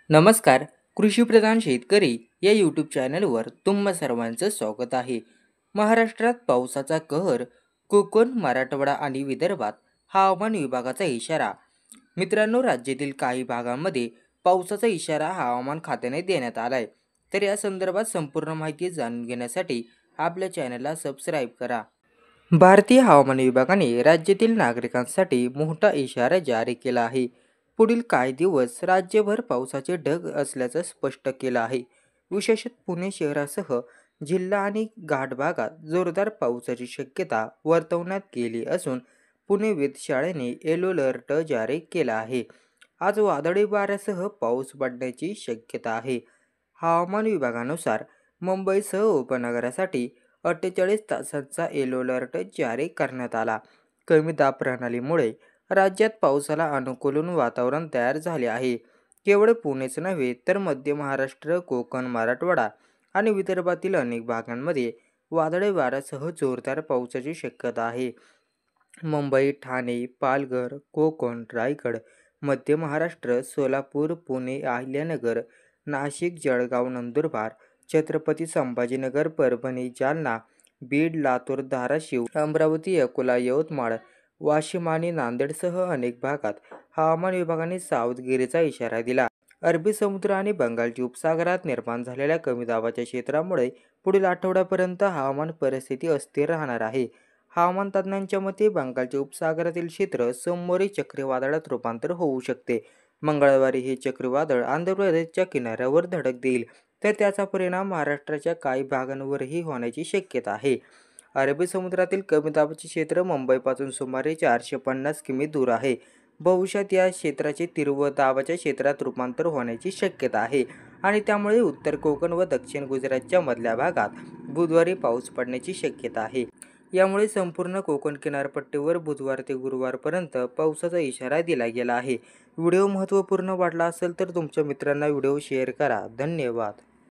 नमस्कार. कृषीप्रधान शेतकरी या यूट्यूब चॅनलवर तुम्हा सर्वांचं स्वागत आहे. महाराष्ट्रात पावसाचा कहर. कोकण, मराठवाडा आणि विदर्भात हवामान विभागाचा इशारा. मित्रांनो, राज्यातील काही भागांमध्ये पावसाचा इशारा हवामान खात्याने देण्यात आलाय. तर या संदर्भात संपूर्ण माहिती जाणून घेण्यासाठी आपल्या चॅनलला सबस्क्राईब करा. भारतीय हवामान विभागाने राज्यातील नागरिकांसाठी मोठा इशारा जारी केला आहे. पुढील काही दिवस राज्यभर पावसाचे ढग असल्याचं स्पष्ट केलं आहे. विशेषतः पुणे शहरासह जिल्हा आणि घाट भागात जोरदार पावसाची शक्यता वर्तवण्यात गेली असून पुणे वेधशाळेने येलो अलर्ट जारी केला आहे. आज वादळी वाऱ्यासह पाऊस पडण्याची शक्यता आहे. हवामान विभागानुसार मुंबईसह उपनगरासाठी 48 तासांचा येलो अलर्ट जारी करण्यात आला. कमी दाब प्रणालीमुळे राज्यात पावसाला अनुकूल वातावरण तयार झाले आहे. केवळ पुणेच नव्हे तर मध्य महाराष्ट्र, कोकण, मराठवाडा आणि विदर्भातील अनेक भागांमध्ये वादळी वाऱ्यासह जोरदार पावसाची शक्यता आहे. मुंबई, ठाणे, पालघर, कोकण, रायगड, मध्य महाराष्ट्र, सोलापूर, पुणे, अहिल्यानगर, नाशिक, जळगाव, नंदुरबार, छत्रपती संभाजीनगर, परभणी, जालना, बीड, लातूर, धाराशिव, अमरावती, अकोला, यवतमाळ, वाशिम आणि नांदेडसह अनेक भागात हवामान विभागाने सावधगिरीचा इशारा दिला. अरबी समुद्र आणि बंगालच्या उपसागरात निर्माण झालेल्या कमी दाबाच्या क्षेत्रामुळे पुढील आठवड्यापर्यंत हवामान परिस्थिती अस्थिर राहणार आहे. हवामान तज्ज्ञांच्या मते बंगालच्या उपसागरातील क्षेत्र सोमवारी चक्रीवादळात रूपांतर होऊ शकते. मंगळवारी हे चक्रीवादळ आंध्र प्रदेशच्या किनाऱ्यावर धडक देईल, तर त्याचा परिणाम महाराष्ट्राच्या काही भागांवरही होण्याची शक्यता आहे. अरबी समुद्रातील कमी दाबाचे क्षेत्र मुंबईपासून सुमारे 450 किमी दूर आहे. भविष्यात या क्षेत्राचे तीव्र दाबाच्या क्षेत्रात रूपांतर होण्याची शक्यता आहे आणि त्यामुळे उत्तर कोकण व दक्षिण गुजरातच्या मधल्या भागात बुधवारी पाऊस पडण्याची शक्यता आहे. यामुळे संपूर्ण कोकण किनारपट्टीवर बुधवार ते गुरुवारपर्यंत पावसाचा इशारा दिला गेला आहे. व्हिडिओ महत्त्वपूर्ण वाटला असेल तर तुमच्या मित्रांना व्हिडिओ शेअर करा. धन्यवाद.